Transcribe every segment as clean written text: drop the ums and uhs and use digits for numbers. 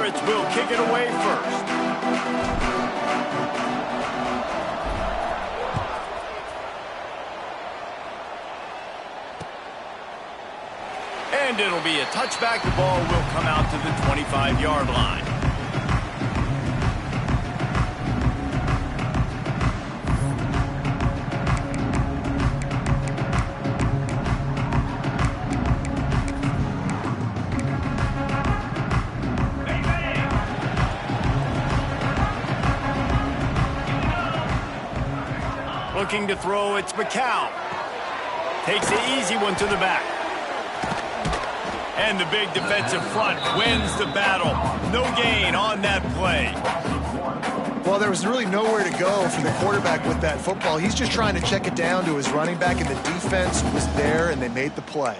Pirates will kick it away first. And it'll be a touchback. The ball will come out to the 25-yard line. Looking to throw, it's McCown. Takes the easy one to the back. And the big defensive front wins the battle. No gain on that play. Well, there was really nowhere to go for the quarterback with that football. He's just trying to check it down to his running back, and the defense was there, and they made the play.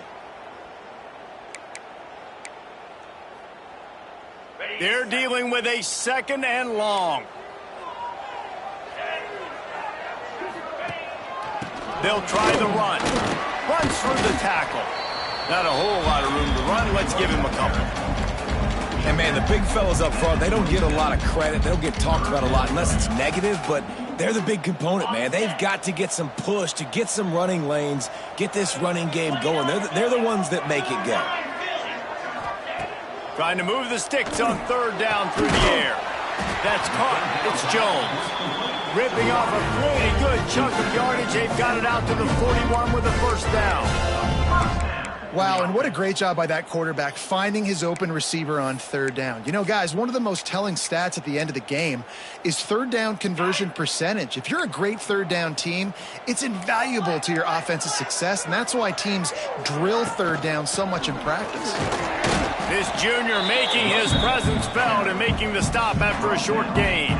They're dealing with a 2nd and long. They'll try the run. Runs through the tackle. Not a whole lot of room to run. Let's give him a couple. And, man, the big fellas up front, they don't get a lot of credit. They don't get talked about a lot unless it's negative, but they're the big component, man. They've got to get some push to get some running lanes, get this running game going. They're the ones that make it go. Trying to move the sticks on 3rd down through the air. That's caught. It's Jones. Ripping off a pretty good chunk of yardage. They've got it out to the 41 with a 1st down. Wow, and what a great job by that quarterback finding his open receiver on 3rd down. You know, guys, one of the most telling stats at the end of the game is 3rd down conversion percentage. If you're a great 3rd down team, it's invaluable to your offensive success, and that's why teams drill 3rd down so much in practice. This junior making his presence felt and making the stop after a short gain.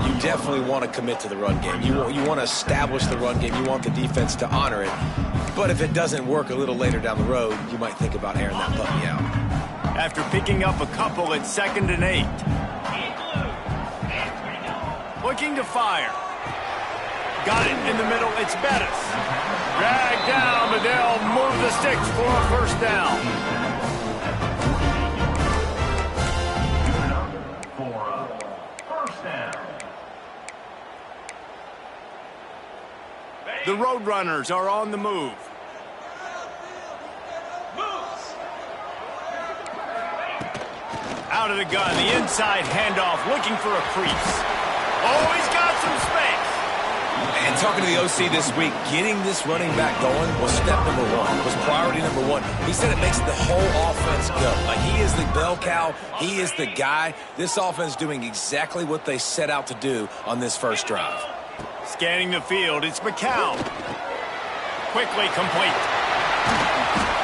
You definitely want to commit to the run game. You want to establish the run game. You want the defense to honor it. But if it doesn't work a little later down the road, you might think about airing that puppy out. After picking up a couple at 2nd and 8. Looking to fire. Got it in the middle. It's Bettis. Dragged down, but they'll move the sticks for a 1st down. The Roadrunners are on the move. Out of the gun, the inside handoff, looking for a crease. Oh, he's got some space. And talking to the OC this week, getting this running back going was step number 1, was priority number 1. He said it makes the whole offense go. Like, he is the bell cow. He is the guy. This offense doing exactly what they set out to do on this first drive. Scanning the field, it's McCown. Quickly complete.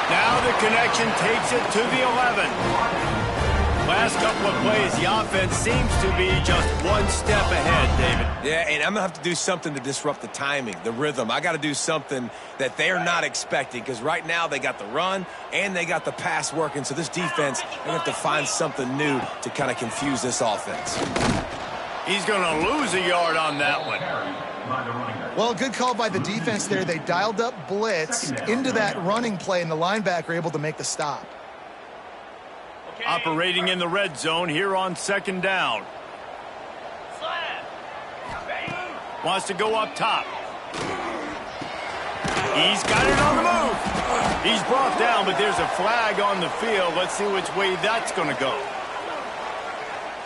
Now the connection takes it to the 11. Last couple of plays, the offense seems to be just one step ahead, David. Yeah, and I'm going to have to do something to disrupt the timing, the rhythm. I got to do something that they're not expecting, because right now they got the run and they got the pass working, so this defense, they're going to have to find something new to kind of confuse this offense. He's going to lose a yard on that one. Well, good call by the defense there. They dialed up blitz into that running play, and the linebacker able to make the stop. Operating in the red zone here on 2nd down. Wants to go up top. He's got it on the move. He's brought down, but there's a flag on the field. Let's see which way that's going to go.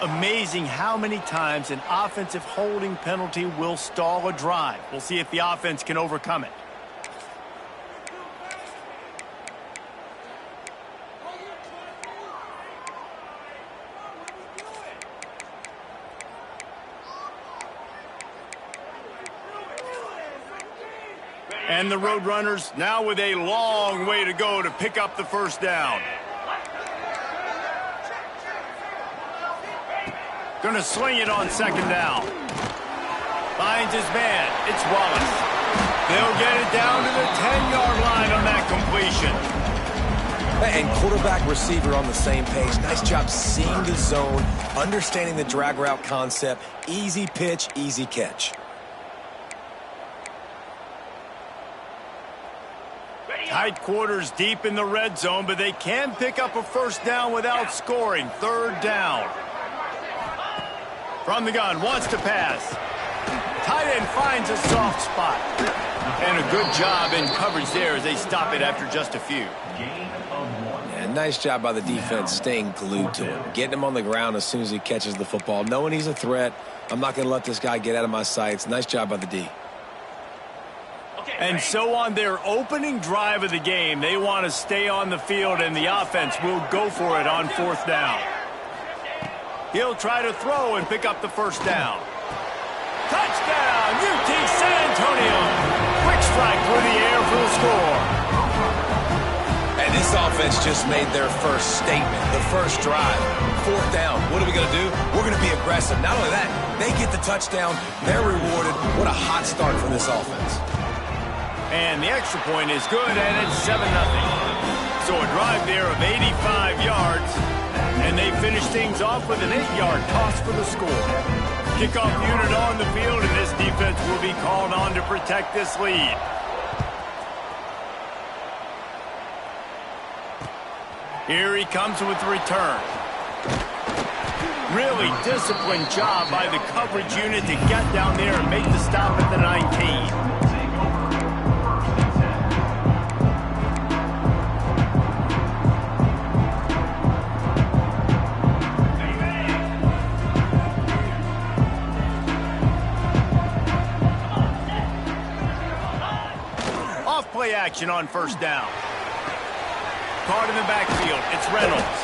Amazing how many times an offensive holding penalty will stall a drive. We'll see if the offense can overcome it. And the Roadrunners now with a long way to go to pick up the 1st down. Going to sling it on 2nd down. Finds his man. It's Wallace. They'll get it down to the 10-yard line on that completion. And quarterback, receiver on the same page. Nice job seeing the zone, understanding the drag route concept. Easy pitch, easy catch. Tight quarters deep in the red zone, but they can pick up a first down without scoring. Third down. From the gun, wants to pass. Tight end finds a soft spot. And a good job in coverage there as they stop it after just a few. Yeah, nice job by the defense staying glued to him. Getting him on the ground as soon as he catches the football. Knowing he's a threat. I'm not going to let this guy get out of my sights. Nice job by the D. And so on their opening drive of the game, they want to stay on the field, and the offense will go for it on fourth down. He'll try to throw and pick up the first down. Touchdown, UT San Antonio. Quick strike through the air for the score. And this offense just made their first statement, the first drive. Fourth down. What are we going to do? We're going to be aggressive. Not only that, they get the touchdown. They're rewarded. What a hot start for this offense. And the extra point is good, and it's 7-0. So a drive there of 85 yards, and they finish things off with an 8-yard toss for the score. Kickoff unit on the field, and this defense will be called on to protect this lead. Here he comes with the return. Really disciplined job by the coverage unit to get down there and make the stop at the 19. Play action on first down. Caught in the backfield. It's Reynolds.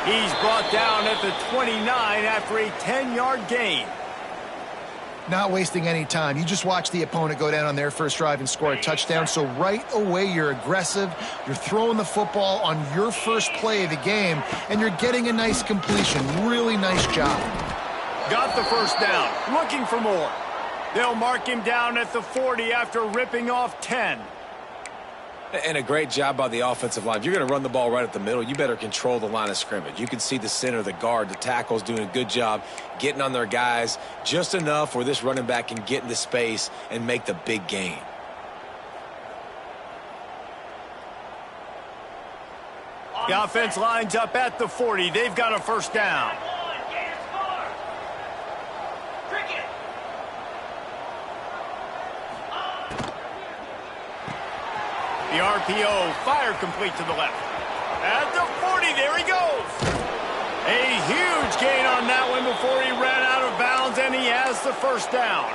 He's brought down at the 29 after a 10-yard gain. Not wasting any time. You just watch the opponent go down on their first drive and score a touchdown. So right away, you're aggressive. You're throwing the football on your first play of the game, and you're getting a nice completion. Really nice job. Got the first down. Looking for more. They'll mark him down at the 40 after ripping off 10. And a great job by the offensive line. If you're going to run the ball right at the middle, you better control the line of scrimmage. You can see the center, the guard, the tackles doing a good job getting on their guys just enough where this running back can get into space and make the big gain. The offense lines up at the 40. They've got a first down. The RPO, fire complete to the left. At the 40, there he goes. A huge gain on that one before he ran out of bounds, and he has the first down.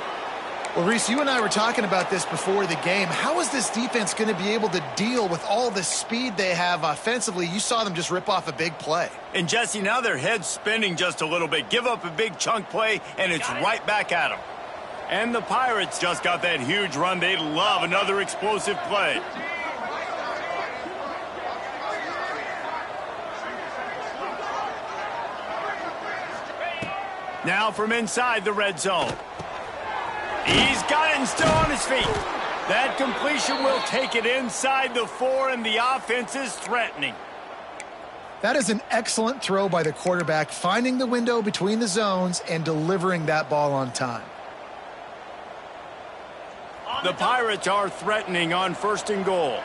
Well, Reese, you and I were talking about this before the game. How is this defense going to be able to deal with all the speed they have offensively? You saw them just rip off a big play. And, Jesse, now their head's spinning just a little bit. Give up a big chunk play, and it's right back at them. And the Pirates just got that huge run. They love another explosive play. Now from inside the red zone. He's got it and still on his feet. That completion will take it inside the 4, and the offense is threatening. That is an excellent throw by the quarterback, finding the window between the zones and delivering that ball on time. The Pirates are threatening on first and goal.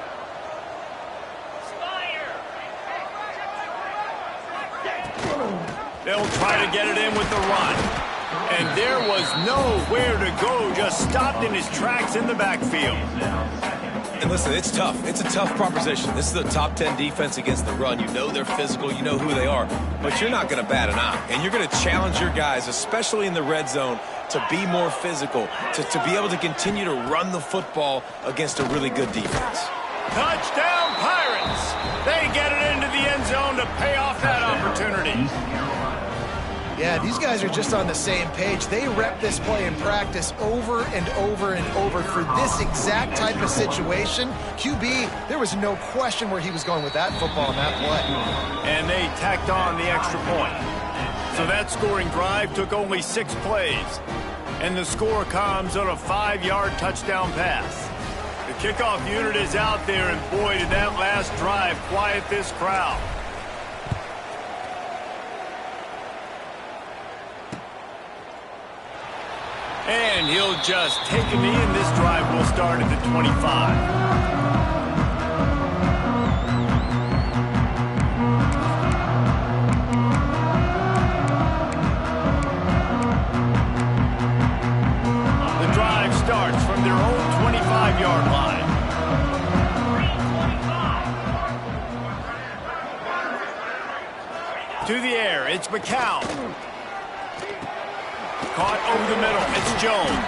They'll try to get it in with the run. And there was nowhere to go, just stopped in his tracks in the backfield. And listen, it's tough. It's a tough proposition. This is a top 10 defense against the run. You know they're physical. You know who they are. But you're not going to bat an eye. And you're going to challenge your guys, especially in the red zone, to be more physical, to be able to continue to run the football against a really good defense. Touchdown, Pirates! They get it into the end zone to pay off that opportunity. Yeah, these guys are just on the same page. They rep this play in practice over and over and over for this exact type of situation. QB, there was no question where he was going with that football and that play. And they tacked on the extra point. So that scoring drive took only 6 plays. And the score comes on a 5-yard touchdown pass. The kickoff unit is out there, and boy, did that last drive quiet this crowd. And he'll just take a knee, and this drive will start at the 25. here. It's McCown. Caught over the middle. It's Jones.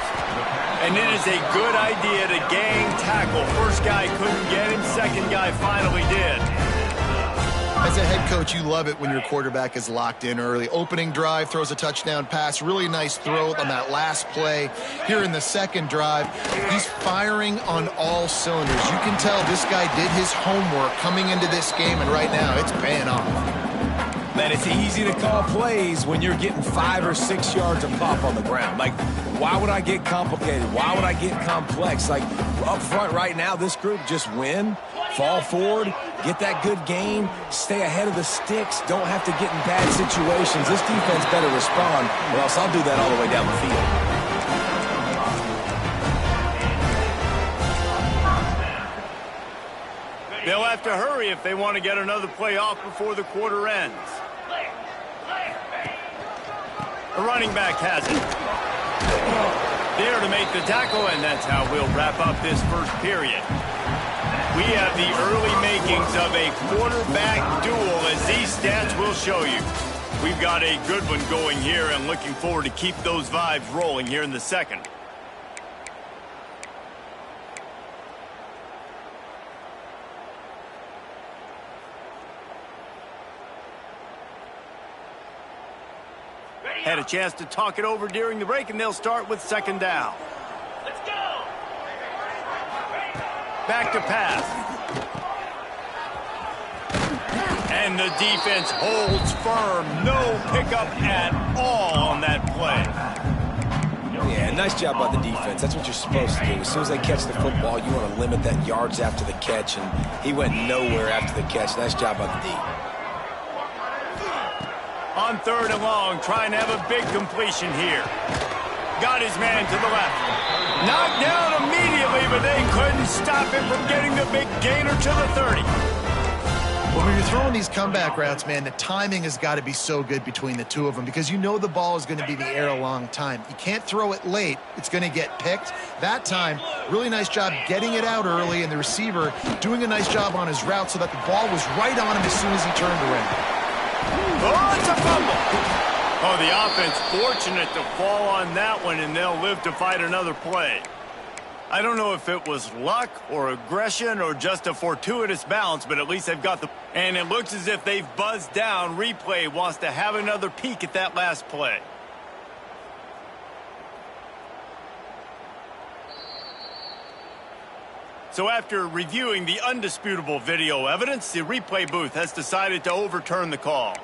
And it is a good idea to gang tackle. First guy couldn't get him. Second guy finally did. As a head coach, you love it when your quarterback is locked in early. Opening drive, throws a touchdown pass. Really nice throw on that last play. Here in the second drive, he's firing on all cylinders. You can tell this guy did his homework coming into this game, and right now it's paying off. Man, it's easy to call plays when you're getting 5 or 6 yards of pop on the ground. Like, why would I get complicated? Why would I get complex? Like, up front right now, this group just win, fall forward, get that good gain, stay ahead of the sticks, don't have to get in bad situations. This defense better respond, or else I'll do that all the way down the field. They'll have to hurry if they want to get another play off before the quarter ends. The running back has it. There to make the tackle, and that's how we'll wrap up this first period. We have the early makings of a quarterback duel, as these stats will show you. We've got a good one going here, and looking forward to keep those vibes rolling here in the second. Had a chance to talk it over during the break, and they'll start with second down. Let's go! Back to pass. And the defense holds firm. No pickup at all on that play. Yeah, nice job by the defense. That's what you're supposed to do. As soon as they catch the football, you want to limit that yards after the catch, and he went nowhere after the catch. Nice job by the D. On third and long, trying to have a big completion here. Got his man to the left. Knocked down immediately, but they couldn't stop him from getting the big gainer to the 30. Well, when you're throwing these comeback routes, man, the timing has got to be so good between the two of them because you know the ball is going to be in the air a long time. You can't throw it late. It's going to get picked. That time, really nice job getting it out early, and the receiver doing a nice job on his route so that the ball was right on him as soon as he turned around. Oh, it's a fumble. Oh, the offense fortunate to fall on that one, and they'll live to fight another play. I don't know if it was luck or aggression or just a fortuitous bounce, but at least they've got the... And it looks as if they've buzzed down. Replay wants to have another peek at that last play. So after reviewing the undisputable video evidence, the replay booth has decided to overturn the call.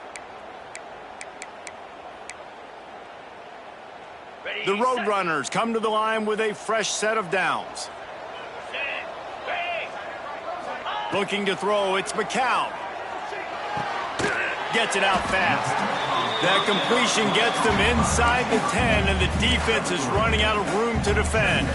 The Roadrunners come to the line with a fresh set of downs. Looking to throw, it's McCown. Gets it out fast. That completion gets them inside the 10, and the defense is running out of room to defend.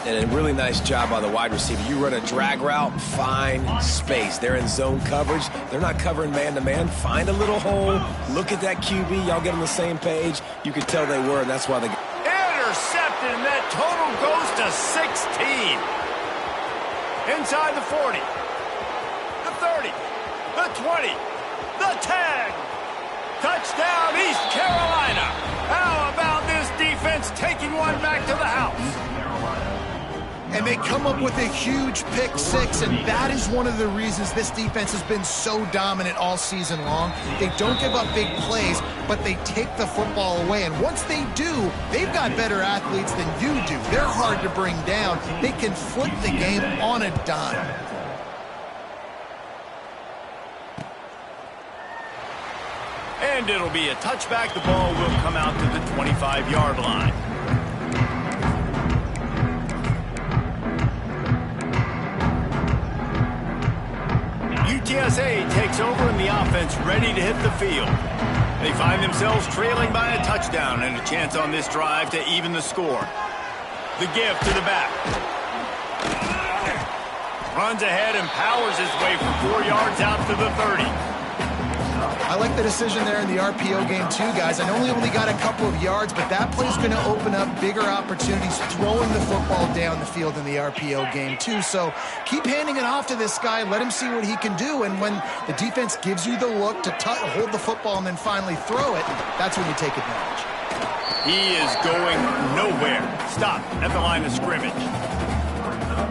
And a really nice job by the wide receiver. You run a drag route, find space. They're in zone coverage. They're not covering man-to-man. Find a little hole. Look at that QB. Y'all get on the same page. You could tell they were, and that's why they... Intercepted, and that total goes to 16. Inside the 40. The 30. The 20. The 10. Touchdown, East Carolina. How about this defense taking one back to the house? And they come up with a huge pick six, and that is one of the reasons this defense has been so dominant all season long. They don't give up big plays, but they take the football away. And once they do, they've got better athletes than you do. They're hard to bring down. They can flip the game on a dime. And it'll be a touchback. The ball will come out to the 25-yard line. UTSA takes over and the offense ready to hit the field. They find themselves trailing by a touchdown and a chance on this drive to even the score. The give to the back. Runs ahead and powers his way for 4 yards out to the 30. I like the decision there in the RPO game too, guys. I know he only got a couple of yards, but that play's going to open up bigger opportunities throwing the football down the field in the RPO game too. So keep handing it off to this guy. Let him see what he can do. And when the defense gives you the look to hold the football and then finally throw it, that's when you take advantage. He is going nowhere. Stop at the line of scrimmage.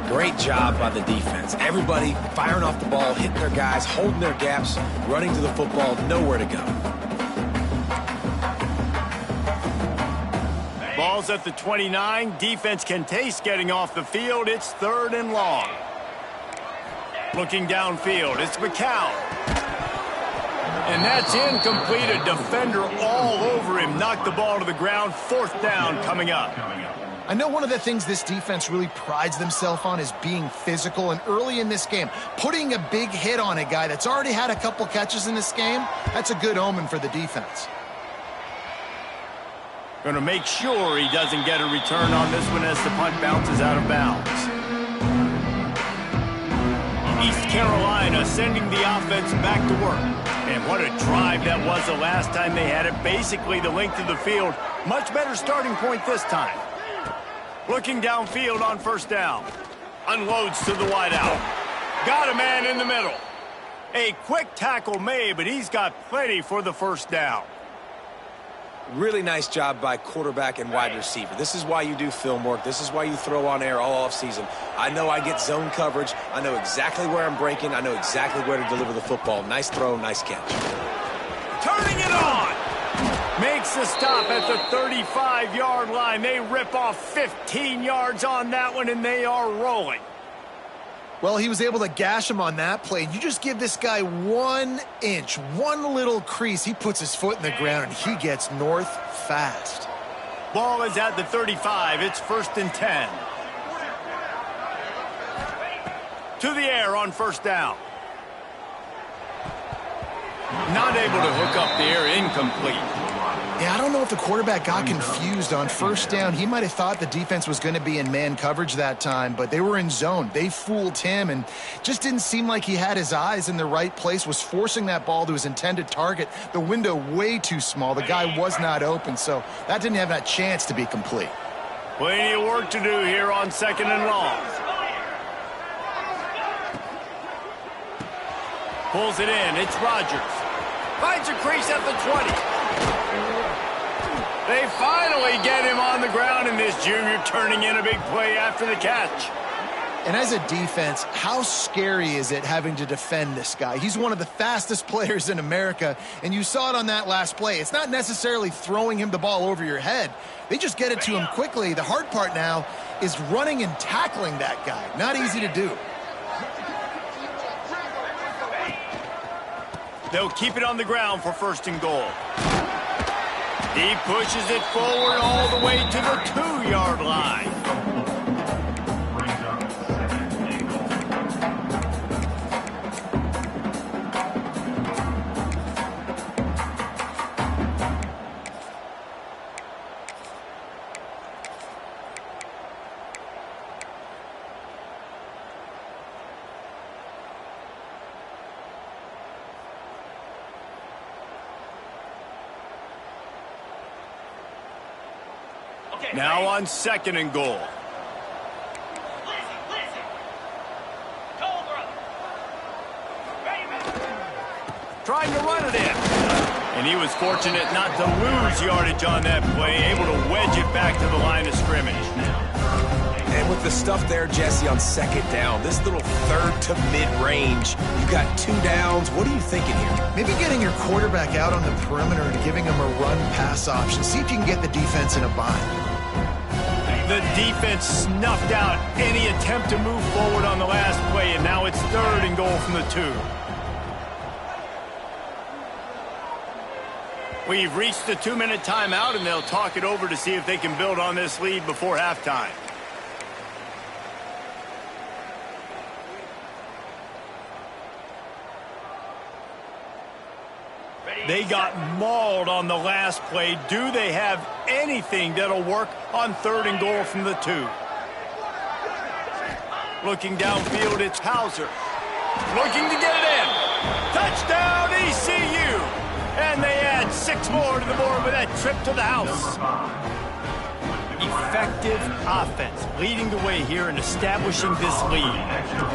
Great job by the defense. Everybody firing off the ball, hitting their guys, holding their gaps, running to the football, nowhere to go. Ball's at the 29. Defense can taste getting off the field. It's 3rd and long. Looking downfield, it's McCown. And that's incomplete. A defender all over him. Knocked the ball to the ground. 4th down coming up. I know one of the things this defense really prides themselves on is being physical, and early in this game, putting a big hit on a guy that's already had a couple catches in this game, that's a good omen for the defense. Going to make sure he doesn't get a return on this one as the punt bounces out of bounds. East Carolina sending the offense back to work. And what a drive that was the last time they had it. Basically the length of the field. Much better starting point this time. Looking downfield on 1st down. Unloads to the wideout. Got a man in the middle. A quick tackle made, but he's got plenty for the 1st down. Really nice job by quarterback and wide receiver. This is why you do film work. This is why you throw on air all offseason. I know I get zone coverage. I know exactly where I'm breaking. I know exactly where to deliver the football. Nice throw, nice catch. Turning it on. Makes the stop at the 35-yard line. They rip off 15 yards on that one, and they are rolling. Well, he was able to gash him on that play. You just give this guy 1 inch, one little crease. He puts his foot in the ground, and he gets north fast. Ball is at the 35. It's 1st and 10. To the air on 1st down. Not able to hook up the air, incomplete. Yeah, I don't know if the quarterback got confused on 1st down. He might have thought the defense was going to be in man coverage that time, but they were in zone. They fooled him and just didn't seem like he had his eyes in the right place, was forcing that ball to his intended target. The window way too small. The guy was not open, so that didn't have that chance to be complete. Plenty of work to do here on 2nd and long. Pulls it in. It's Rodgers. Finds a crease at the 20. They finally get him on the ground, and this junior turning in a big play after the catch. And as a defense, how scary is it having to defend this guy? He's one of the fastest players in America, and you saw it on that last play. It's not necessarily throwing him the ball over your head. They just get it to him quickly. The hard part now is running and tackling that guy. Not easy to do. They'll keep it on the ground for 1st and goal. He pushes it forward all the way to the 2-yard line. Now on 2nd and goal. Trying to run it in. And he was fortunate not to lose yardage on that play, able to wedge it back to the line of scrimmage. And with the stuff there, Jesse, on 2nd down, this little 3rd to mid-range, you got 2 downs. What are you thinking here? Maybe getting your quarterback out on the perimeter and giving him a run-pass option. See if you can get the defense in a bind. The defense snuffed out any attempt to move forward on the last play, and now it's 3rd and goal from the 2. We've reached the 2-minute timeout, and they'll talk it over to see if they can build on this lead before halftime. They got mauled on the last play. Do they have anything that'll work on 3rd and goal from the 2? Looking downfield, it's Hauser. Looking to get it in. Touchdown, ECU. And they add 6 more to the board with that trip to the house. Effective offense leading the way here and establishing this lead.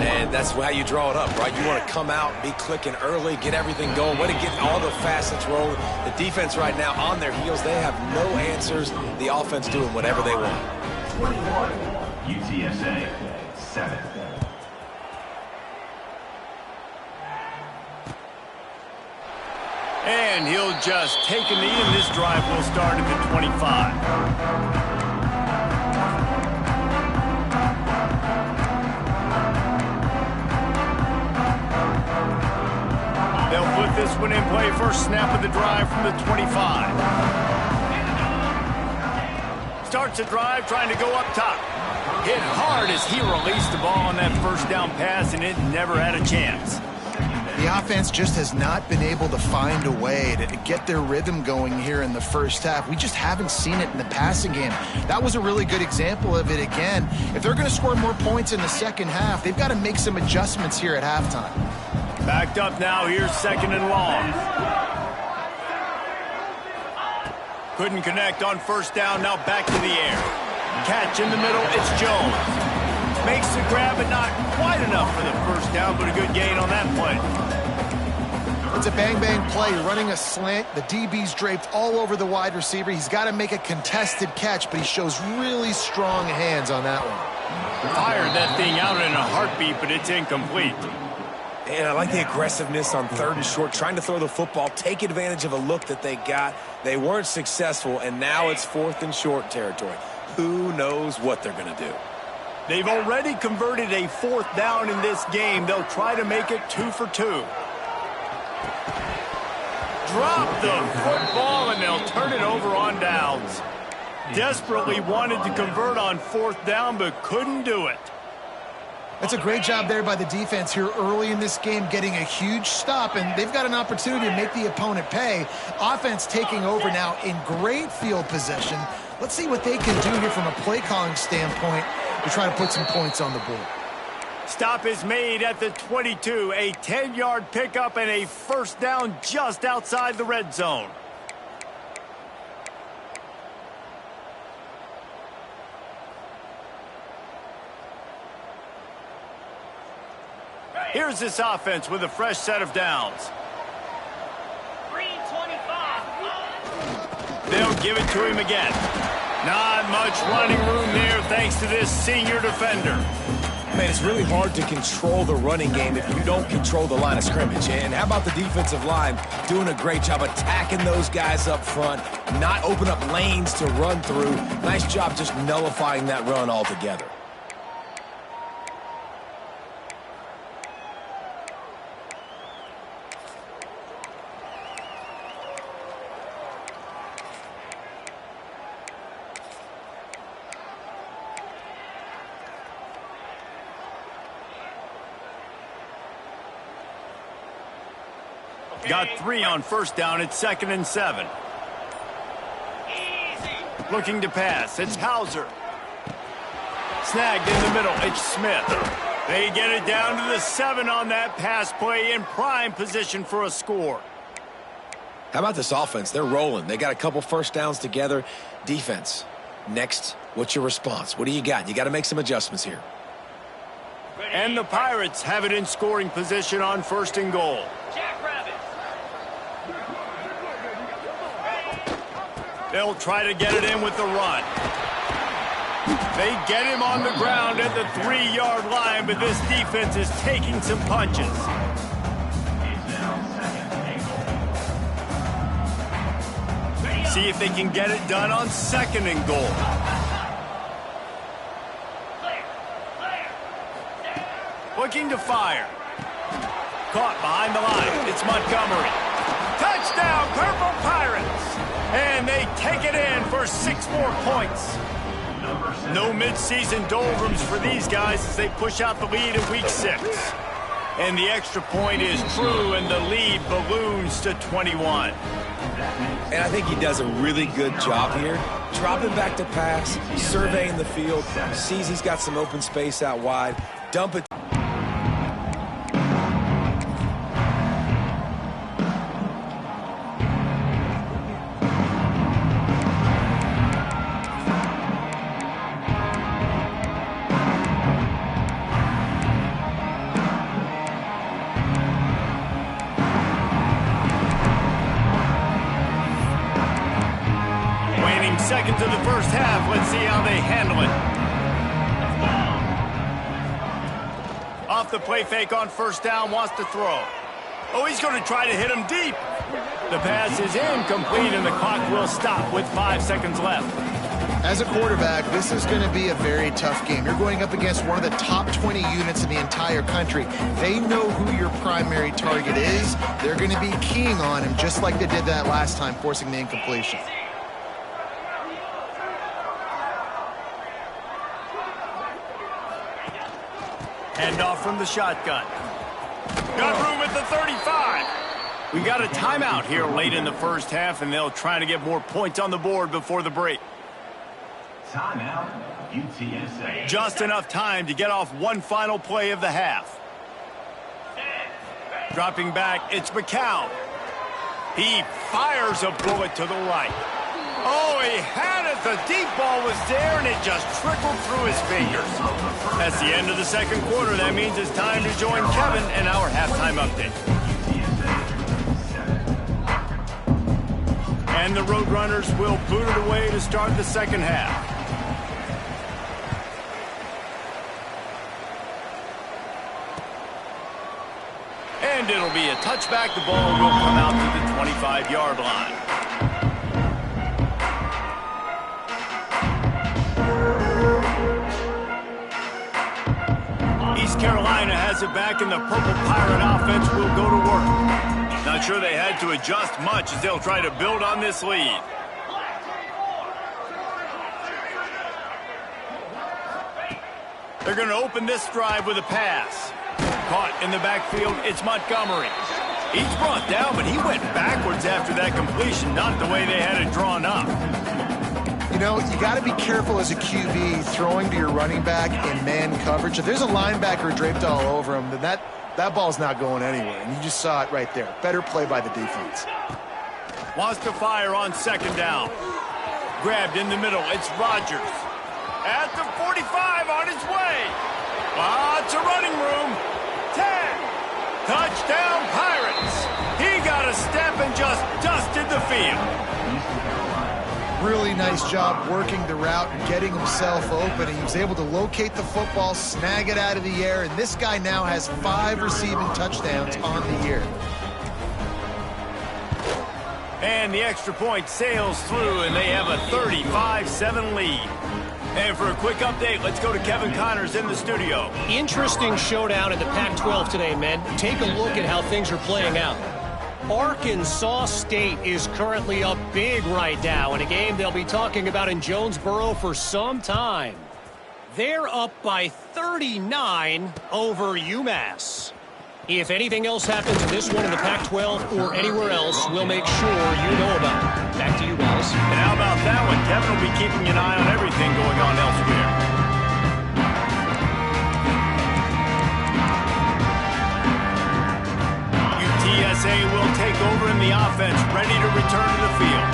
And that's how you draw it up, right? You want to come out, be clicking early, get everything going, way to get all the facets rolling. The defense right now on their heels, they have no answers. The offense doing whatever they want. 21, UTSA, 7. And he'll just take a knee, and this drive will start at the 25. They'll put this one in play. First snap of the drive from the 25. Starts the drive trying to go up top. Hit hard as he released the ball on that first down pass, and it never had a chance. The offense just has not been able to find a way to get their rhythm going here in the first half. We just haven't seen it in the passing game. That was a really good example of it again. If they're going to score more points in the second half, they've got to make some adjustments here at halftime. Backed up now, here's 2nd and long. Couldn't connect on first down, now back to the air. Catch in the middle, it's Jones. Makes the grab, but not quite enough for the first down, but a good gain on that play. It's a bang-bang play, running a slant. The DB's draped all over the wide receiver. He's got to make a contested catch, but he shows really strong hands on that one. Fired that thing out in a heartbeat, but it's incomplete. And I like the aggressiveness on 3rd and short, trying to throw the football, take advantage of a look that they got. They weren't successful, and now it's 4th and short territory. Who knows what they're going to do? They've already converted a 4th down in this game. They'll try to make it 2 for 2. Drop the football, and they'll turn it over on downs. Desperately wanted to convert on 4th down, but couldn't do it. That's a great job there by the defense here early in this game, getting a huge stop, and they've got an opportunity to make the opponent pay. Offense taking over now in great field position. Let's see what they can do here from a play calling standpoint to try to put some points on the board. Stop is made at the 22, a 10-yard pickup and a first down just outside the red zone. Here's this offense with a fresh set of downs. 325. They'll give it to him again. Not much running room there thanks to this senior defender. Man, it's really hard to control the running game if you don't control the line of scrimmage. And how about the defensive line doing a great job attacking those guys up front, not open up lanes to run through. Nice job just nullifying that run altogether. Got 3 on first down. It's 2nd and 7. Looking to pass. It's Hauser. Snagged in the middle. It's Smith. They get it down to the 7 on that pass play in prime position for a score. How about this offense? They're rolling. They got a couple first downs together. Defense. Next, what's your response? What do you got? You got to make some adjustments here. And the Pirates have it in scoring position on 1st and goal. They'll try to get it in with the run. They get him on the ground at the 3-yard line, but this defense is taking some punches. See if they can get it done on 2nd and goal. Looking to fire. Caught behind the line. It's Montgomery. Touchdown, Purple Pirates! And they take it in for 6 more points. No midseason doldrums for these guys as they push out the lead in week 6. And the extra point is true, and the lead balloons to 21. And I think he does a really good job here. Dropping back to pass, surveying the field, sees he's got some open space out wide, dump it. seconds of the first half. Let's see how they handle it. Off the play fake on first down, wants to throw. Oh, he's going to try to hit him deep. The pass is incomplete, and the clock will stop with 5 seconds left. As a quarterback, this is going to be a very tough game. You're going up against one of the top 20 units in the entire country. They know who your primary target is. They're going to be keying on him, just like they did that last time, forcing the incompletion. Handoff from the shotgun. Got room at the 35. We got a timeout here late in the first half, and they'll try to get more points on the board before the break. Timeout, UTSA. Just enough time to get off one final play of the half. Dropping back, it's McCown. He fires a bullet to the right. Oh, he had it. The deep ball was there, and it just trickled through his fingers. That's the end of the second quarter. That means it's time to join Kevin and our halftime update. And the Roadrunners will boot it away to start the second half. And it'll be a touchback. The ball will come out to the 25-yard line. East Carolina has it back, and the Purple Pirate offense will go to work. Not sure they had to adjust much as they'll try to build on this lead. They're going to open this drive with a pass. Caught in the backfield, it's Montgomery. He's brought down, but he went backwards after that completion, not the way they had it drawn up. You know, you got to be careful as a QB throwing to your running back in man coverage. If there's a linebacker draped all over him, then that ball's not going anywhere. And you just saw it right there. Better play by the defense. Wants to fire on second down. Grabbed in the middle, it's Rodgers. At the 45, on his way. Lots of running room. 10. Touchdown, Pirates. He got a step and just dusted the field. Really nice job working the route and getting himself open. He was able to locate the football, snag it out of the air, and this guy now has 5 receiving touchdowns on the year. And the extra point sails through, and they have a 35-7 lead. And for a quick update, let's go to Kevin Connors in the studio. Interesting showdown in the Pac-12 today, men. Take a look at how things are playing out. Arkansas State is currently up big right now in a game they'll be talking about in Jonesboro for some time. They're up by 39 over UMass. If anything else happens in this one in the Pac-12 or anywhere else, we'll make sure you know about it. Back to you guys. And how about that one? Kevin will be keeping an eye on everything going on elsewhere. UTSA will take over in the offense, ready to return to the field.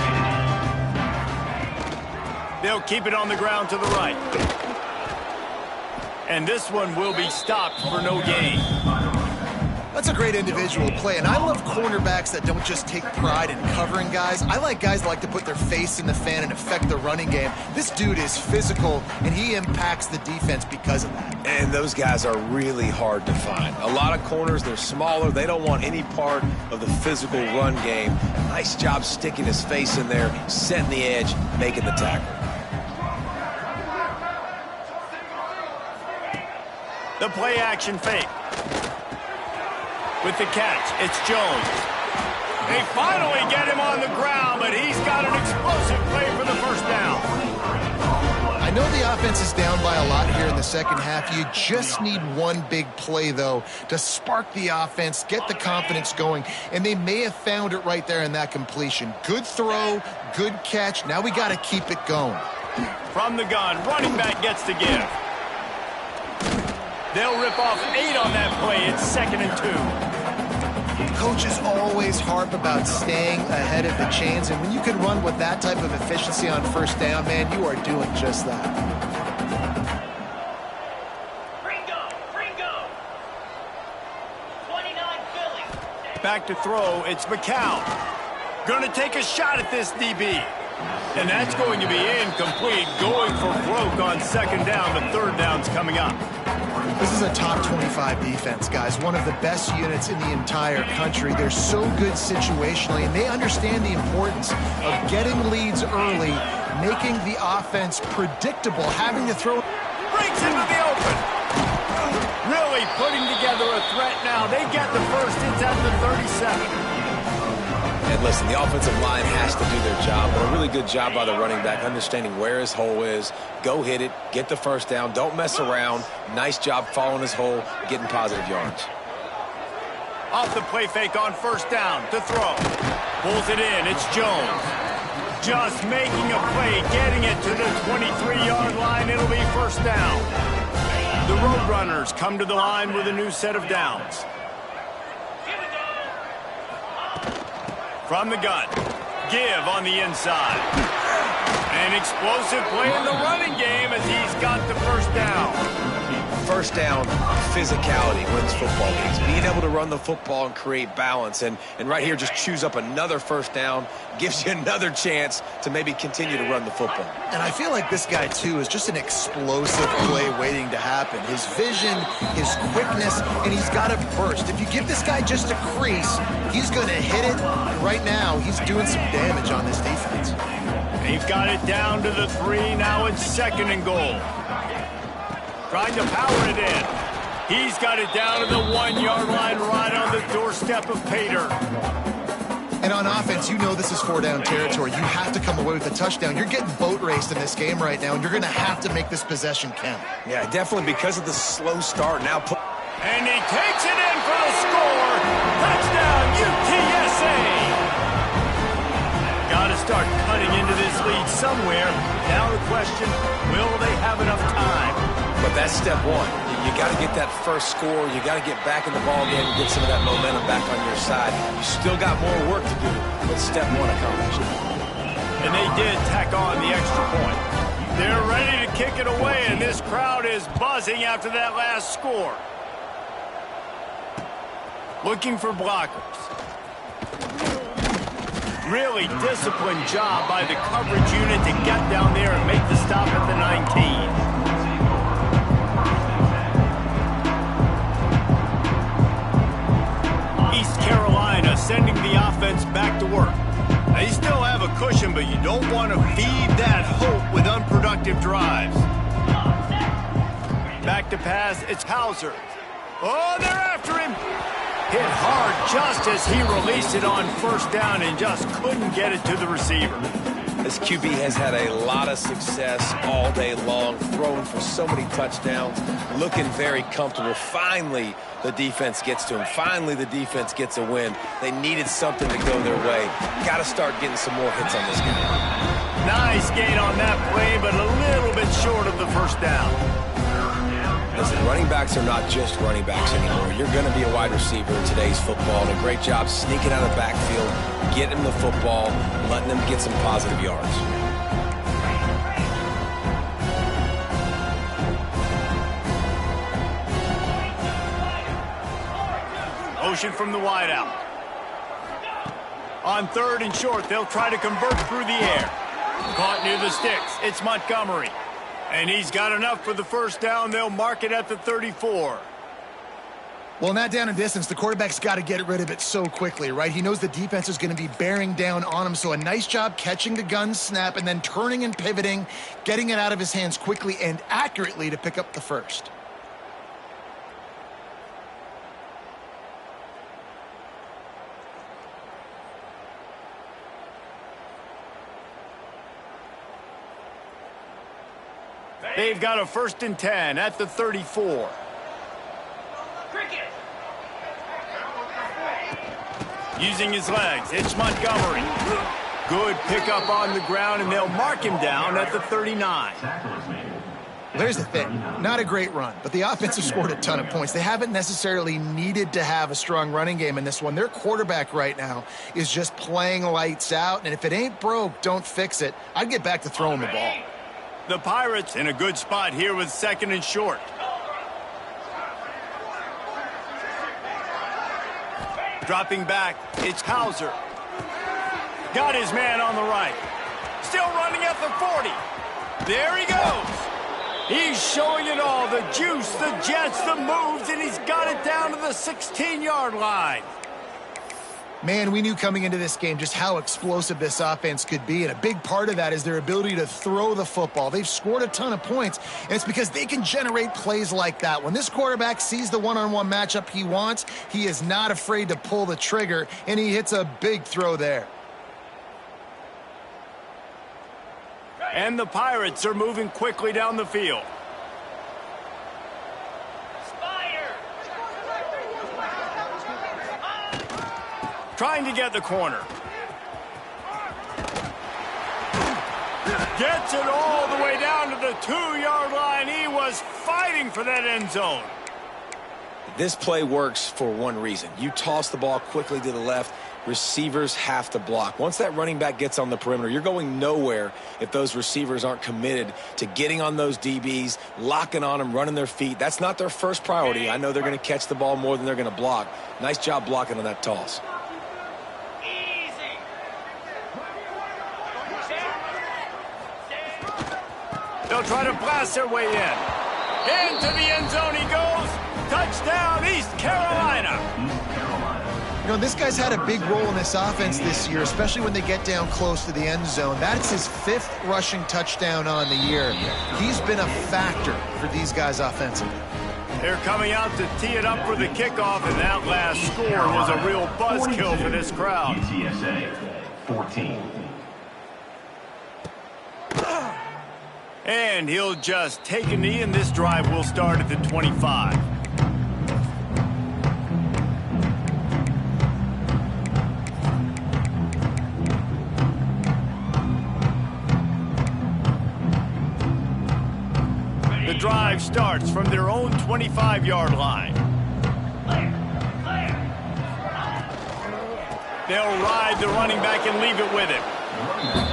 They'll keep it on the ground to the right. And this one will be stopped for no gain. That's a great individual play, and I love cornerbacks that don't just take pride in covering guys. I like guys that like to put their face in the fan and affect the running game. This dude is physical, and he impacts the defense because of that. And those guys are really hard to find. A lot of corners, they're smaller. They don't want any part of the physical run game. Nice job sticking his face in there, setting the edge, making the tackle. The play action fake. With the catch, it's Jones. They finally get him on the ground, but he's got an explosive play for the first down. I know the offense is down by a lot here in the second half. You just need one big play, though, to spark the offense, get the confidence going, and they may have found it right there in that completion. Good throw, good catch. Now we got to keep it going. From the gun, running back gets to give. They'll rip off 8 on that play. It's 2nd and 2. Coaches always harp about staying ahead of the chains, and when you can run with that type of efficiency on first down, man, you are doing just that. Gringo. 29 Philly. Back to throw, it's McCown. Gonna take a shot at this DB. And that's going to be incomplete, going for broke on second down. The third down's coming up. This is a top 25 defense, guys. One of the best units in the entire country. They're so good situationally, and they understand the importance of getting leads early, making the offense predictable, having to throw. Breaks into the open. Really putting together a threat now. They get the first. It's at the 37. And listen, the offensive line has to do their job, but a really good job by the running back, understanding where his hole is. Go hit it, get the first down, don't mess around. Nice job following his hole, getting positive yards. Off the play fake on first down to throw. Pulls it in, it's Jones. Just making a play, getting it to the 23-yard line. It'll be first down. The Roadrunners come to the line with a new set of downs. From the gun, give on the inside. An explosive play in the running game as he's got the first down. First down, physicality wins football games. Being able to run the football and create balance. And right here, just choose up another first down, gives you another chance to maybe continue to run the football. And I feel like this guy, too, is just an explosive play waiting to happen. His vision, his quickness, and he's got a burst. If you give this guy just a crease, he's going to hit it. And right now, he's doing some damage on this defense. They've got it down to the 3. Now it's second and goal. Trying to power it in. He's got it down to the 1-yard line right on the doorstep of Pater. And on offense, you know this is 4-down territory. You have to come away with a touchdown. You're getting boat raced in this game right now, and you're going to have to make this possession count. Yeah, definitely because of the slow start. Now, and he takes it in for the score. Touchdown, UTSA. Got to start cutting into this lead somewhere. Now the question, will they have enough time? But that's step one. You got to get that first score. You got to get back in the ball game and get some of that momentum back on your side. You still got more work to do, but step one accomplished. And they did tack on the extra point. They're ready to kick it away, and this crowd is buzzing after that last score. Looking for blockers. Really disciplined job by the coverage unit to get down there and make the stop at the 19. East Carolina sending the offense back to work. They still have a cushion, but you don't want to feed that hope with unproductive drives. Back to pass, it's Hauser. Oh, they're after him. Hit hard just as he released it on first down and just couldn't get it to the receiver. This QB has had a lot of success all day long, throwing for so many touchdowns, looking very comfortable. Finally, the defense gets to him. Finally, the defense gets a win. They needed something to go their way. Got to start getting some more hits on this guy. Nice gain on that play, but a little bit short of the first down. Listen, running backs are not just running backs anymore. You're going to be a wide receiver in today's football, and a great job sneaking out of the backfield, getting them the football, letting them get some positive yards. Motion from the wideout. On third and short, they'll try to convert through the air. Caught near the sticks. It's Montgomery. And he's got enough for the first down. They'll mark it at the 34. Well, in that down and distance, the quarterback's got to get rid of it so quickly, right? He knows the defense is going to be bearing down on him, so a nice job catching the gun snap and then turning and pivoting, getting it out of his hands quickly and accurately to pick up the first. They've got a 1st and 10 at the 34. Cricket. Using his legs, it's Montgomery. Good pickup on the ground, and they'll mark him down at the 39. There's the thing. Not a great run, but the offense has scored a ton of points. They haven't necessarily needed to have a strong running game in this one. Their quarterback right now is just playing lights out, and if it ain't broke, don't fix it. I'd get back to throwing the ball. The Pirates in a good spot here with 2nd and short. Dropping back, it's Hauser. Got his man on the right. Still running at the 40. There he goes. He's showing it all, the juice, the jets, the moves, and he's got it down to the 16-yard line. Man, we knew coming into this game just how explosive this offense could be, and a big part of that is their ability to throw the football. They've scored a ton of points, and it's because they can generate plays like that. When this quarterback sees the one-on-one matchup he wants, he is not afraid to pull the trigger, and he hits a big throw there. And the Pirates are moving quickly down the field. Trying to get the corner. Gets it all the way down to the 2-yard line. He was fighting for that end zone. This play works for one reason. You toss the ball quickly to the left. Receivers have to block. Once that running back gets on the perimeter, you're going nowhere if those receivers aren't committed to getting on those DBs, locking on them, running their feet. That's not their first priority. I know they're going to catch the ball more than they're going to block. Nice job blocking on that toss. They'll try to blast their way in. Into the end zone he goes. Touchdown, East Carolina. You know, this guy's had a big role in this offense this year, especially when they get down close to the end zone. That's his 5th rushing touchdown on the year. He's been a factor for these guys offensively. They're coming out to tee it up for the kickoff, and that last score was a real buzzkill for this crowd. UTSA 14. And he'll just take a knee, and this drive will start at the 25. The drive starts from their own 25-yard line. They'll ride the running back and leave it with him.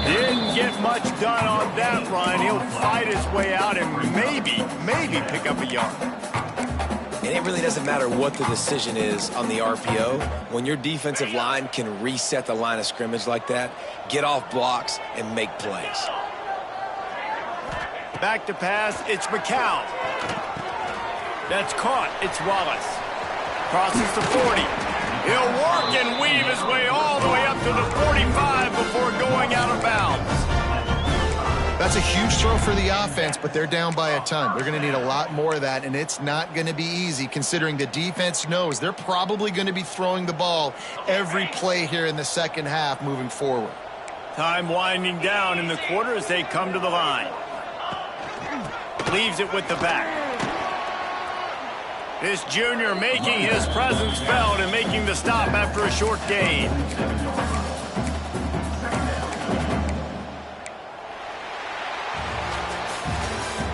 Didn't get much done on that run. He'll fight his way out and maybe pick up a yard. And it really doesn't matter what the decision is on the RPO. When your defensive line can reset the line of scrimmage like that, get off blocks and make plays. Back to pass, it's McCown. That's caught, it's Wallace. Crosses the 40. He'll work and weave his way all the way up to the 45 before going out of bounds. That's a huge throw for the offense, but they're down by a ton. They're going to need a lot more of that, and it's not going to be easy considering the defense knows they're probably going to be throwing the ball every play here in the second half moving forward. Time winding down in the quarter as they come to the line. Leaves it with the back. This junior making his presence felt and making the stop after a short gain.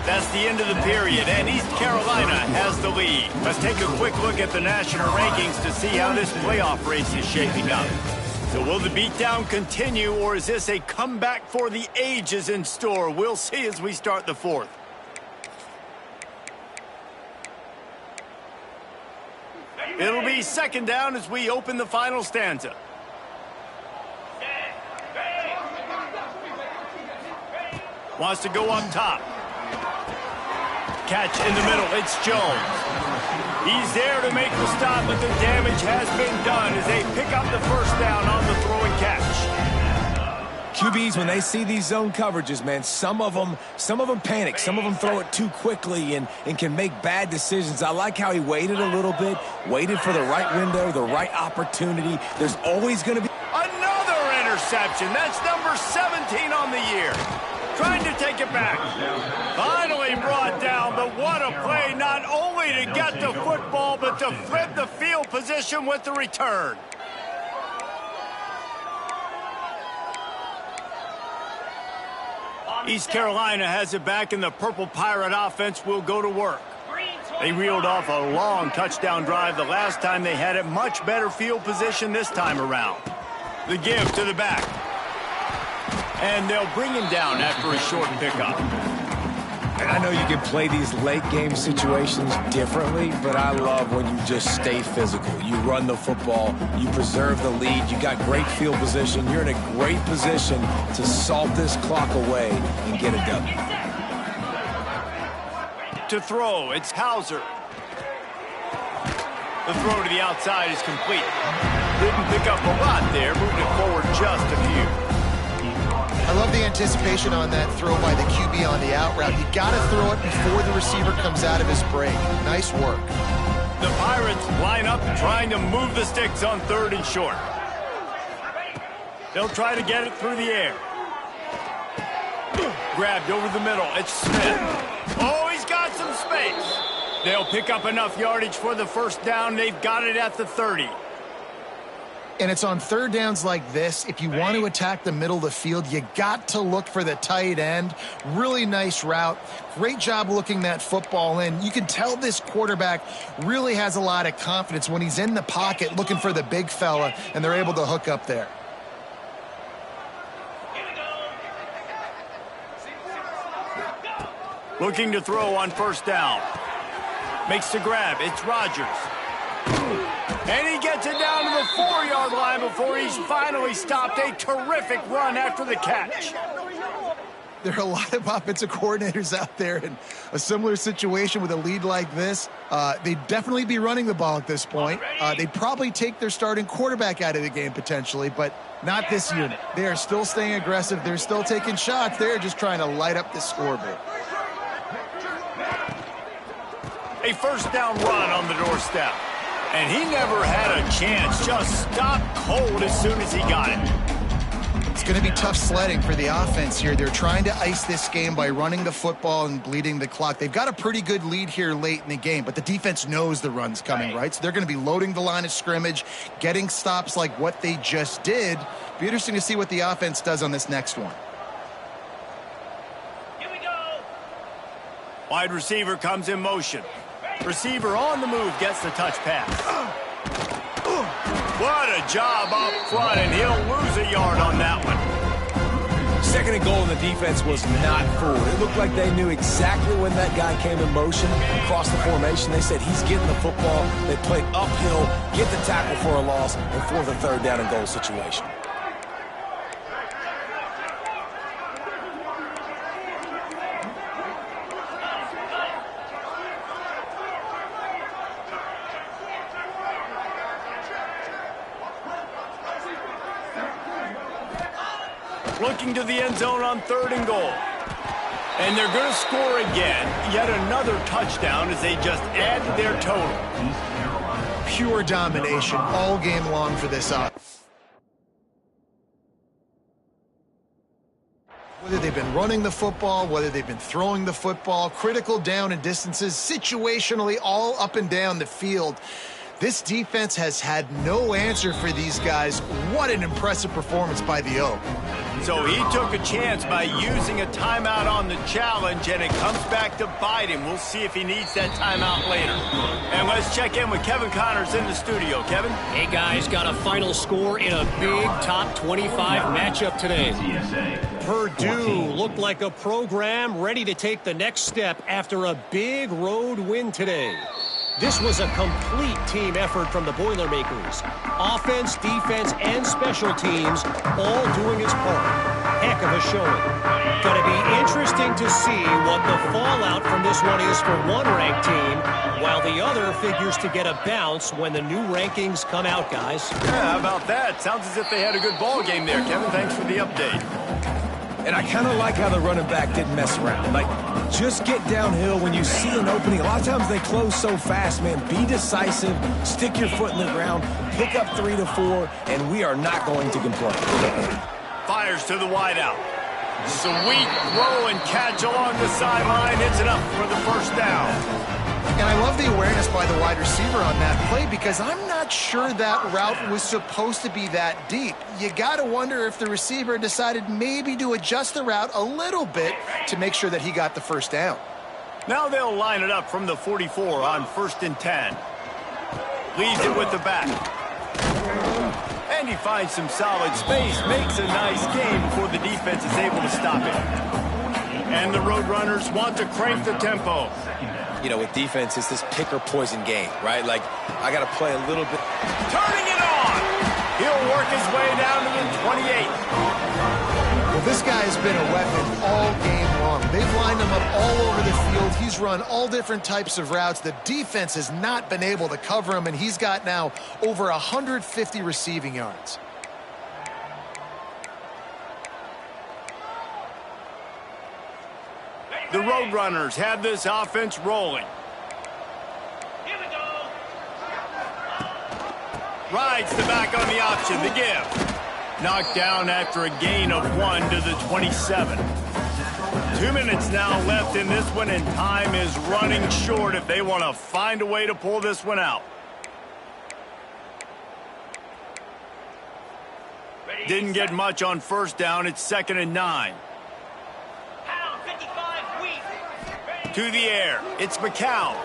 That's the end of the period, and East Carolina has the lead. Let's take a quick look at the national rankings to see how this playoff race is shaping up. So will the beatdown continue, or is this a comeback for the ages in store? We'll see as we start the fourth. It'll be second down as we open the final stanza. Wants to go up top. Catch in the middle. It's Jones. He's there to make the stop, but the damage has been done as they pick up the first down on the throw and catch. QBs, when they see these zone coverages, man, some of them panic. Some of them throw it too quickly and can make bad decisions. I like how he waited a little bit, waited for the right window, the right opportunity. There's always going to be another interception. That's number 17 on the year. Trying to take it back. Finally brought down, but what a play, not only to get the football, but to flip the field position with the return. East Carolina has it back, and the Purple Pirate offense will go to work. They reeled off a long touchdown drive the last time they had it. Much better field position this time around. The give to the back. And they'll bring him down after a short pickup. And I know you can play these late-game situations differently, but I love when you just stay physical. You run the football, you preserve the lead, you got great field position, you're in a great position to salt this clock away and get a W. To throw, it's Hauser. The throw to the outside is complete. Didn't pick up a lot there, moved it forward just a few. I love the anticipation on that throw by the QB on the out route. You got to throw it before the receiver comes out of his break. Nice work. The Pirates line up trying to move the sticks on 3rd and short. They'll try to get it through the air. Grabbed over the middle. It's Smith. Oh, he's got some space. They'll pick up enough yardage for the first down. They've got it at the 30. And it's on 3rd downs like this. If you want to attack the middle of the field, you got to look for the tight end. Really nice route. Great job looking that football in. You can tell this quarterback really has a lot of confidence when he's in the pocket looking for the big fella, and they're able to hook up there. Looking to throw on 1st down. Makes the grab. It's Rodgers. And he gets it down to the 4-yard line before he's finally stopped. A terrific run after the catch. There are a lot of offensive coordinators out there in a similar situation with a lead like this. They'd definitely be running the ball at this point. They'd probably take their starting quarterback out of the game potentially, but not this unit. They are still staying aggressive. They're still taking shots. They're just trying to light up the scoreboard. A 1st down run on the doorstep. And he never had a chance. Just stopped cold as soon as he got it. It's going to be tough sledding for the offense here. They're trying to ice this game by running the football and bleeding the clock. They've got a pretty good lead here late in the game, but the defense knows the run's coming, right? So they're going to be loading the line of scrimmage, getting stops like what they just did. Be interesting to see what the offense does on this next one. Here we go. Wide receiver comes in motion. Receiver on the move gets the touch pass. What a job up front, and he'll lose a yard on that one. 2nd and goal, and the defense was not fooled. It looked like they knew exactly when that guy came in motion across the formation. They said he's getting the football. They played uphill, get the tackle for a loss, and for the 3rd down and goal situation. Looking to the end zone on 3rd and goal. And they're going to score again. Yet another touchdown as they just add to their total. Pure domination all game long for this offense. Whether they've been running the football, whether they've been throwing the football, critical down and distances, situationally all up and down the field. This defense has had no answer for these guys. What an impressive performance by the Oak. So he took a chance by using a timeout on the challenge, and it comes back to bite him. We'll see if he needs that timeout later. And let's check in with Kevin Connors in the studio. Kevin? Hey, guys, got a final score in a big top 25 matchup today. Purdue looked like a program ready to take the next step after a big road win today. This was a complete team effort from the Boilermakers. Offense, defense, and special teams all doing its part. Heck of a showing. Going to be interesting to see what the fallout from this one is for one ranked team, while the other figures to get a bounce when the new rankings come out, guys. Yeah, how about that? Sounds as if they had a good ball game there, Kevin. Thanks for the update. And I kind of like how the running back didn't mess around. Like, just get downhill when you see an opening. A lot of times they close so fast, man. Be decisive, stick your foot in the ground, pick up 3 to 4, and we are not going to complain. Fires to the wideout. Sweet throw and catch along the sideline. It's enough for the 1st down. And I love the awareness by the wide receiver on that play because I'm not sure that route was supposed to be that deep. You got to wonder if the receiver decided maybe to adjust the route a little bit to make sure that he got the 1st down. Now they'll line it up from the 44 on 1st and 10. Leads it with the back. And he finds some solid space, makes a nice game before the defense is able to stop it. And the Roadrunners want to crank the tempo. You know, with defense, it's this pick or poison game, right? Like, I got to play a little bit. Turning it on. He'll work his way down to the 28. Well, this guy has been a weapon all game long. They've lined him up all over the field. He's run all different types of routes. The defense has not been able to cover him, and he's got now over 150 receiving yards. The Roadrunners have this offense rolling. Here we go. Rides the back on the option, the give. Knocked down after a gain of 1 to the 27. 2 minutes now left in this one, and time is running short if they want to find a way to pull this one out. Didn't get much on first down. It's 2nd and 9. Pound 55 weak. To the air. It's McCown.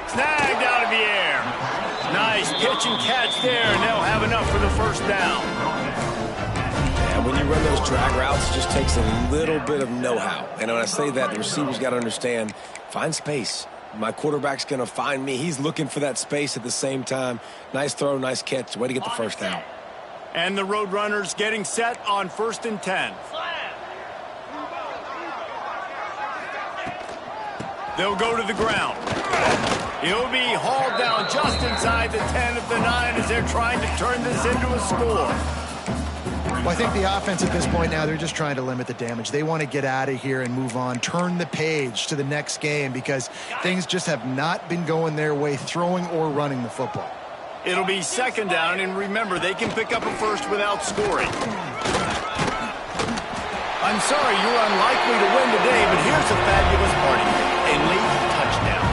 Snagged out of the air. Nice pitch and catch there, and they'll have enough for the first down. And when you run those drag routes, it just takes a little bit of know-how. And when I say that, the receiver's got to understand, find space. My quarterback's going to find me. He's looking for that space at the same time. Nice throw, nice catch. Way to get the first down. And the Roadrunners getting set on 1st and 10. They'll go to the ground. He'll be hauled down just inside the 10 of the 9 as they're trying to turn this into a score. Well, I think the offense at this point now, they're just trying to limit the damage. They want to get out of here and move on, turn the page to the next game because things just have not been going their way, throwing or running the football. It'll be 2nd down, and remember, they can pick up a first without scoring. I'm sorry, you're unlikely to win today, but here's a fabulous party. A late touchdown.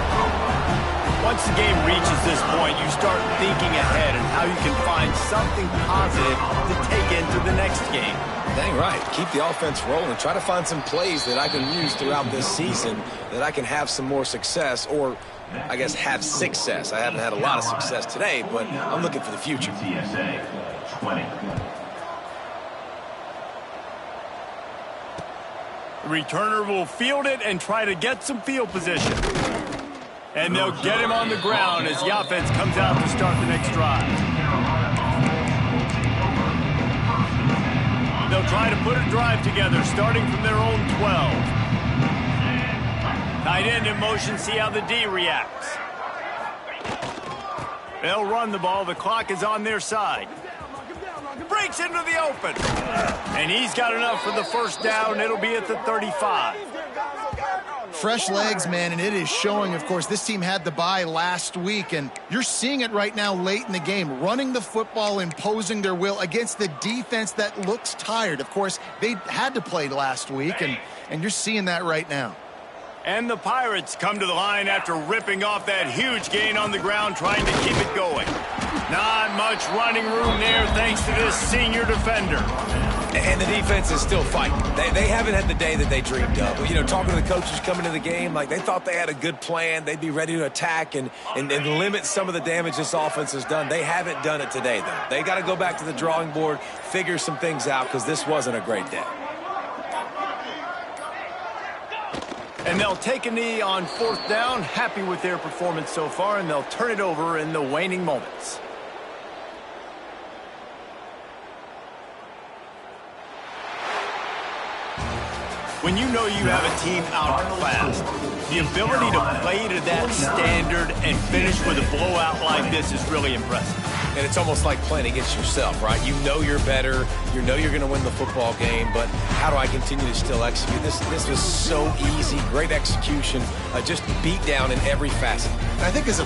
Once the game reaches this point, you start thinking ahead and how you can find something positive to take into the next game. Dang right. Keep the offense rolling. Try to find some plays that I can use throughout this season that I can have some more success, or I guess have success. I haven't had a lot of success today, but I'm looking for the future. TSA 20. The returner will field it and try to get some field position. And they'll get him on the ground as the offense comes out to start the next drive. They'll try to put a drive together starting from their own 12. Tight end in motion, see how the D reacts. They'll run the ball. The clock is on their side. Breaks into the open. And he's got enough for the first down. It'll be at the 35. Fresh legs, man, and it is showing. Of course, this team had the bye last week, and you're seeing it right now late in the game, running the football, imposing their will against the defense that looks tired. Of course, they had to play last week, and you're seeing that right now. And the Pirates come to the line after ripping off that huge gain on the ground, trying to keep it going. Not much running room there thanks to this senior defender. And the defense is still fighting. They haven't had the day that they dreamed of. You know, talking to the coaches coming to the game, like they thought they had a good plan. They'd be ready to attack and limit some of the damage this offense has done. They haven't done it today, though. They got to go back to the drawing board, figure some things out, because this wasn't a great day. And they'll take a knee on 4th down, happy with their performance so far, and they'll turn it over in the waning moments. When you know you have a team outclassed, the ability to play to that standard and finish with a blowout like this is really impressive. And it's almost like playing against yourself, right? You know you're better. You know you're going to win the football game, but how do I continue to still execute? This was so easy. Great execution. Just beat down in every facet. I think as a